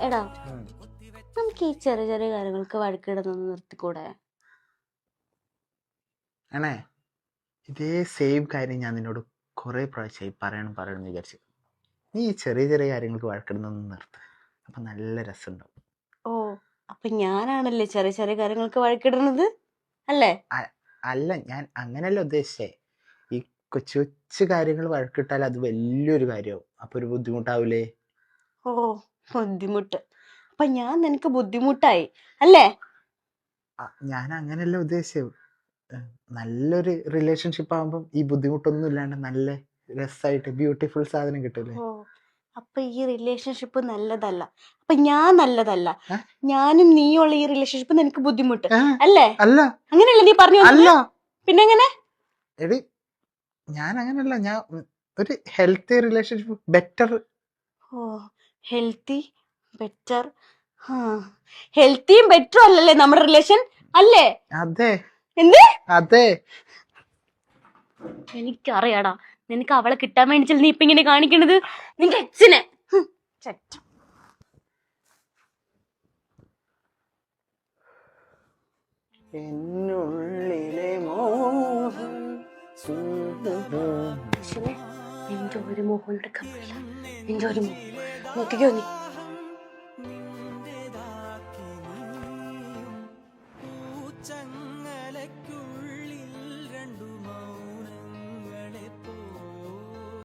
എടാ, നമുക്ക് ഈ ചെറിയ ചെറിയ കാര്യങ്ങൾക്ക് വഴക്കിടുന്നൊന്ന് നിർത്തിക്കൂടെ? ആണേ, ഇതേ സെയിം കാര്യം ഞാൻ നിന്നോട് കുറെ പ്രാവശ്യമായി പറയണം വിചാരിച്ചു. നീ ഈ ചെറിയ ചെറിയ കാര്യങ്ങൾക്ക് വഴക്കിടുന്നൊന്ന് നിർത്ത്, അപ്പൊ നല്ല രസമുണ്ടാവും. ഓ, അപ്പൊ ഞാനാണല്ലേ ചെറിയ ചെറിയ കാര്യങ്ങൾക്ക് വഴക്കിടുന്നത് അല്ലേ? അല്ല, ഞാൻ അങ്ങനെയല്ല ഉദ്ദേശിച്ചേ. ഈ കൊച്ചു കൊച്ചു കാര്യങ്ങൾ വഴക്കിട്ടാൽ അത് വലിയൊരു കാര്യമാവും, അപ്പൊ ഒരു ബുദ്ധിമുട്ടാവൂലേ? ഓ, ബുദ്ധിമുട്ട്. അപ്പൊ ഞാൻ നിനക്ക് ബുദ്ധിമുട്ടായി അല്ലേ? ഞാൻ അങ്ങനെയല്ല ഉദ്ദേശിച്ചത്. നല്ലൊരു റിലേഷൻഷിപ്പ് ആകുമ്പം ഈ ബുദ്ധിമുട്ടൊന്നും ഇല്ലാണ്ട് നല്ല രസമായിട്ട് ബ്യൂട്ടിഫുൾ സാധനം കിട്ടില്ലേ? ഓ, അപ്പൊ ഈ റിലേഷൻഷിപ്പ് നല്ലതല്ല, അപ്പൊ ഞാൻ നല്ലതല്ല, ഞാനും നീയുള്ള ഈ റിലേഷൻഷിപ്പ് നിനക്ക് ബുദ്ധിമുട്ട് അല്ലേ? അല്ല, അങ്ങനെയല്ല നീ പറഞ്ഞു. അല്ല, പിന്നെങ്ങനെ? എടി, ഞാൻ അങ്ങനെയല്ല. ഞാൻ ഒരു ഹെൽത്തി റിലേഷൻഷിപ്പ് ബെറ്റർ. ഓ, ഹെൽത്തി ബെറ്റർ. ഹെൽത്തിയും ബെറ്ററും അല്ലല്ലേ നമ്മുടെ റിലേഷൻ അല്ലേ? അതെ, എന്ത്? അതെ. എനിക്കറിയാടാ, നിനക്ക് അവളെ കിട്ടാൻ വേണ്ടി നീ ഇപ്പൊ ഇങ്ങനെ കാണിക്കണത്. നിന്റെ അച്ഛനെ എന്നുള്ളിലെ മോഹം നിന്റെ ഒരു മോഹം എടുക്കാൻ പറ്റില്ല. നിന്റെ ഒരു മോഹം നോക്കിക്കോ നീ.